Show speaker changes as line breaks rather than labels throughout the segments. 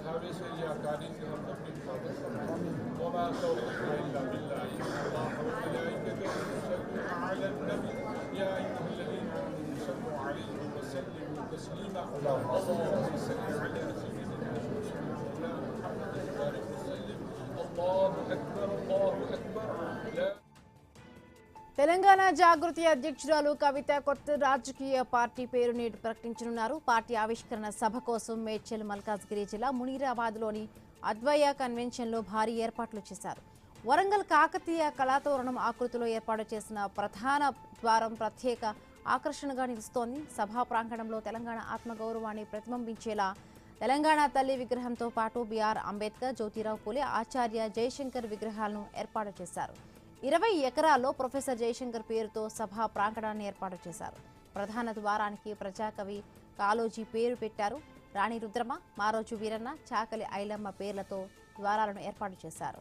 हमारे से ये अकादी से हम अपनी हिफाजत फरमाएं। वमा तौफीक इल्ला बिल्लाह इन्नल्लाह व मलाइकतहु युसल्लूना अलन नबी या अय्युहल्लज़ीना आमनू सल्लू अलैहि व सल्लिमू तस्लीमा। अल्लाहुम्मा सल्लि अला सय्यिदिना मौलाना मुहम्मद बारिक वसल्लिम। अल्लाहु अक्बर अल्लाहु अक्बर।
తెలంగాణ జాగృతి అధ్యక్షురాలు కవిత కొత్త రాజకీయ పార్టీ పేరు నేడు ప్రకటించనున్నారు. పార్టీ ఆవిష్కరణ సభ కోసం మేడ్చల్ మల్కాజ్గిరి జిల్లా మునీరాబాద్లోని అద్వయ కన్వెన్షన్లో భారీ ఏర్పాట్లు చేశారు. వరంగల్ కాకతీయ కళాతోరణం ఆకృతిలో ఏర్పాటు చేసిన ప్రధాన ద్వారం ప్రత్యేక ఆకర్షణగా నిలుస్తోంది. సభా ప్రాంగణంలో తెలంగాణ ఆత్మగౌరవాన్ని ప్రతిబింబించేలా తెలంగాణ తల్లి విగ్రహంతో పాటు బిఆర్ అంబేద్కర్, జ్యోతిరావు పూలే, ఆచార్య జయశంకర్ విగ్రహాలను ఏర్పాటు చేశారు. 20 ఎకరాల్లో ప్రొఫెసర్ జయశంకర్ పేరుతో సభా ప్రాంగణాన్ని ఏర్పాటు చేశారు. ప్రధాన ద్వారానికి ప్రజాకవి కాళోజీ పేరు పెట్టారు. రాణి రుద్రమ, మారోజు వీరన్న, చాకలి ఐలమ్మ పేర్లతో ద్వారాలను ఏర్పాటు చేశారు.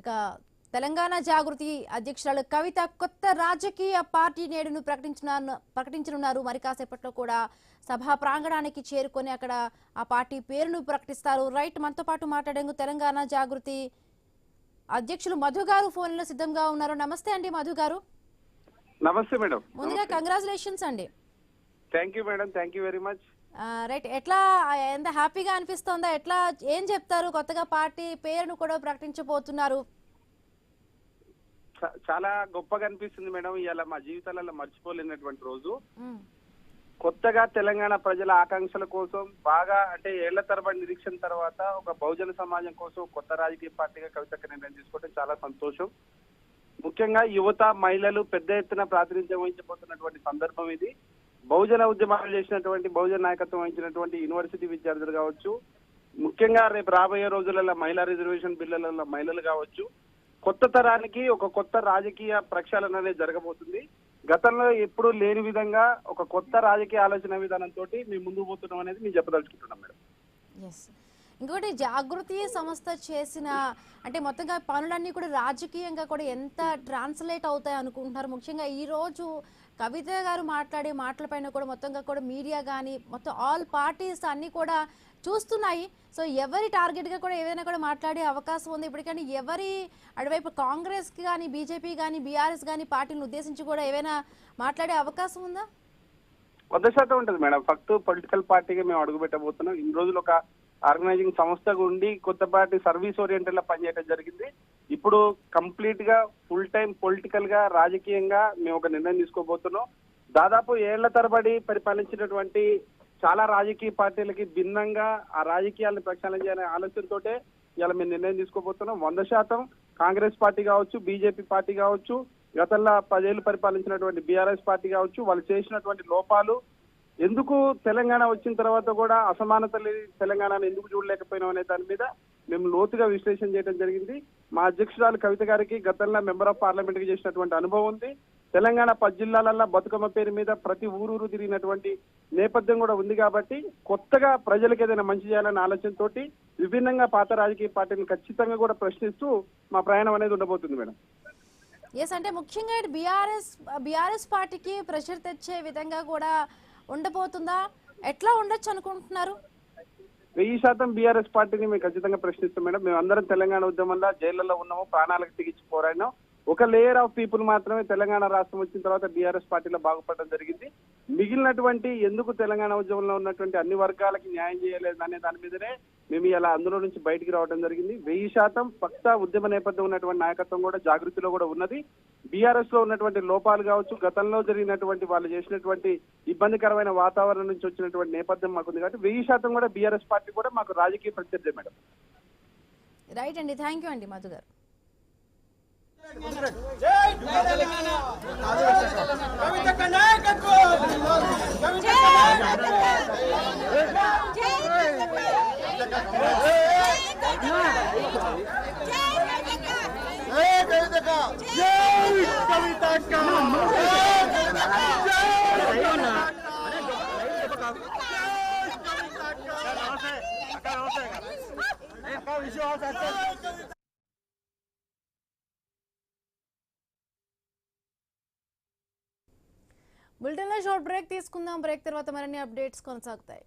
ఇక తెలంగాణ జాగృతి అధ్యక్షురాలు కవిత కొత్త రాజకీయ పార్టీ నేడును ప్రకటించనున్నారు. మరి కాసేపట్లో కూడా సభా ప్రాంగణానికి చేరుకొని అక్కడ ఆ పార్టీ పేరును ప్రకటిస్తారు. రైట్, మనతో పాటు మాట్లాడేందుకు తెలంగాణ జాగృతి అధ్యక్షులు మధు గారు ఫోన్ లో సిద్ధంగా ఉన్నారు. నమస్తే అండి మధు గారు.
నమస్తే మేడం.
ముందుగా కంగ్రాచులేషన్స్ అండి.
Thank you madam, thank you very much.
Right, ఎట్లా ఎంత హ్యాపీగా అనిపిస్తోందా? ఎట్లా ఏం చెప్తారు? కొత్తగా పార్టీ పేరును కూడా ప్రకటించబోతున్నారు.
చాలా గొప్పగా అనిపిస్తుంది మేడం. ఇవాళ మా జీవితాలలో మర్చిపోలేనటువంటి రోజు. కొత్తగా తెలంగాణ ప్రజల ఆకాంక్షల కోసం బాగా అంటే ఏళ్ల తరబడి నిరీక్షణ తర్వాత ఒక బహుజన సమాజం కోసం కొత్త రాజకీయ పార్టీగా కవితకు నిర్ణయం తీసుకోవడం చాలా సంతోషం. ముఖ్యంగా యువత, మహిళలు పెద్ద ఎత్తున ప్రాతినిధ్యం వహించబోతున్నటువంటి సందర్భం ఇది. బహుజన ఉద్యమాలు చేసినటువంటి, బహుజన నాయకత్వం వహించినటువంటి యూనివర్సిటీ విద్యార్థులు కావచ్చు, ముఖ్యంగా రేపు రాబోయే రోజులలో మహిళా రిజర్వేషన్ బిల్లులలో మహిళలు కావచ్చు, కొత్త తరానికి ఒక కొత్త రాజకీయ ప్రక్షాళన అనేది జరగబోతుంది. గతంలో ఎప్పుడూ లేని విధంగా ఒక కొత్త రాజకీయ ఆలోచన విధానంతో మేము ముందుకు పోతున్నాం అనేది మేము చెప్పదలుచుకుంటున్నాం మేడం.
ఇంకోటి, జాగృతి సంస్థ చేసిన అంటే మొత్తంగా పనులన్నీ కూడా రాజకీయంగా కూడా ఎంత ట్రాన్స్లేట్ అవుతాయి అనుకుంటున్నారు? ముఖ్యంగా ఈ రోజు కవిత గారు మాట్లాడే మాటలపైన కూడా మొత్తంగా కూడా మీడియా కానీ మొత్తం ఆల్ పార్టీస్ అన్ని కూడా చూస్తున్నాయి. సో ఎవరి టార్గెట్గా కూడా ఏదైనా కూడా మాట్లాడే అవకాశం ఉంది ఇప్పటికైనా? ఎవరి అటువైపు కాంగ్రెస్ కానీ, బీజేపీ కానీ, బీఆర్ఎస్ కానీ పార్టీలను ఉద్దేశించి కూడా ఏమైనా మాట్లాడే అవకాశం ఉందా?
100% ఉంటుంది మేడం. ఫస్ట్ పొలిటికల్ పార్టీగా మేము అడుగు పెట్టబోతున్నాం. ఇన్ని రోజులు ఒక ఆర్గనైజింగ్ సంస్థగా ఉండి కొత్త పార్టీ సర్వీస్ ఓరియంటెడ్ లా పనిచేయడం జరిగింది. ఇప్పుడు కంప్లీట్ గా ఫుల్ టైం పొలిటికల్ గా, రాజకీయంగా మేము ఒక నిర్ణయం తీసుకోబోతున్నాం. దాదాపు ఏళ్ల తరబడి పరిపాలించినటువంటి చాలా రాజకీయ పార్టీలకి భిన్నంగా ఆ రాజకీయాలను ప్రక్షాళన చేయాలనే ఆలోచనతోటే ఇలా మేము నిర్ణయం తీసుకోబోతున్నాం. 100% కాంగ్రెస్ పార్టీ కావచ్చు, బీజేపీ పార్టీ కావచ్చు, గతంలో 10 ఏళ్లు పరిపాలించినటువంటి బీఆర్ఎస్ పార్టీ కావచ్చు, వాళ్ళు చేసినటువంటి లోపాలు, ఎందుకు తెలంగాణ వచ్చిన తర్వాత కూడా అసమానతలు తెలంగాణను ఎందుకు చూడలేకపోయినాం అనే దాని మీద మేము లోతుగా విశ్లేషణ చేయడం జరిగింది. మా అధ్యక్షురాలు కవిత గారికి గతంలో మెంబర్ ఆఫ్ పార్లమెంట్ కి చేసినటువంటి అనుభవం ఉంది. తెలంగాణ 10 జిల్లాలలో బతుకమ్మ పేరు మీద ప్రతి ఊరూరు తిరిగినటువంటి నేపథ్యం కూడా ఉంది. కాబట్టి కొత్తగా ప్రజలకు ఏదైనా మంచి చేయాలనే ఆలోచనతోటి విభిన్నంగా పాత రాజకీయ పార్టీని ఖచ్చితంగా కూడా ప్రశ్నిస్తూ మా ప్రయాణం అనేది ఉండబోతుంది మేడం.
ఎస్, అంటే ముఖ్యంగా బీఆర్ఎస్ పార్టీకి ప్రెషర్ తెచ్చే విధంగా కూడా ఉండబోతుందా? ఎట్లా ఉండొచ్చు అనుకుంటున్నారు?
1000% బీఆర్ఎస్ పార్టీని మేము ఖచ్చితంగా ప్రశ్నిస్తాం మేడం. మేము అందరం తెలంగాణ ఉద్యమంలో జైళ్లలో ఉన్నాము, ప్రాణాలకు తెగించి పోరాడినాం. ఒక లేయర్ ఆఫ్ పీపుల్ మాత్రమే తెలంగాణ రాష్ట్రం వచ్చిన తర్వాత బీఆర్ఎస్ పార్టీలో బాగుపడడం జరిగింది. మిగిలినటువంటి ఎందుకు తెలంగాణ ఉద్యమంలో ఉన్నటువంటి అన్ని వర్గాలకి న్యాయం చేయలేదు అనే దాని మీదనే మేము ఇలా అందులో నుంచి బయటికి రావడం జరిగింది. 1000% పక్కా ఉద్యమ నేపథ్యం ఉన్నటువంటి నాయకత్వం కూడా జాగృతిలో కూడా ఉన్నది. బీఆర్ఎస్ లో ఉన్నటువంటి లోపాలు కావచ్చు, గతంలో జరిగినటువంటి వాళ్ళు చేసినటువంటి ఇబ్బందికరమైన వాతావరణం నుంచి వచ్చినటువంటి నేపథ్యం మాకుంది. కాబట్టి 1000% కూడా బీఆర్ఎస్ పార్టీ కూడా మాకు రాజకీయ ప్రత్యర్థి మేడం.
రైట్ అండి, థ్యాంక్ యూ అండి మధు గారు. బులెటిన్లో షార్ట్ బ్రేక్ తీసుకుందాం. బ్రేక్ తర్వాత మరిన్ని అప్డేట్స్ కొనసాగుతాయి.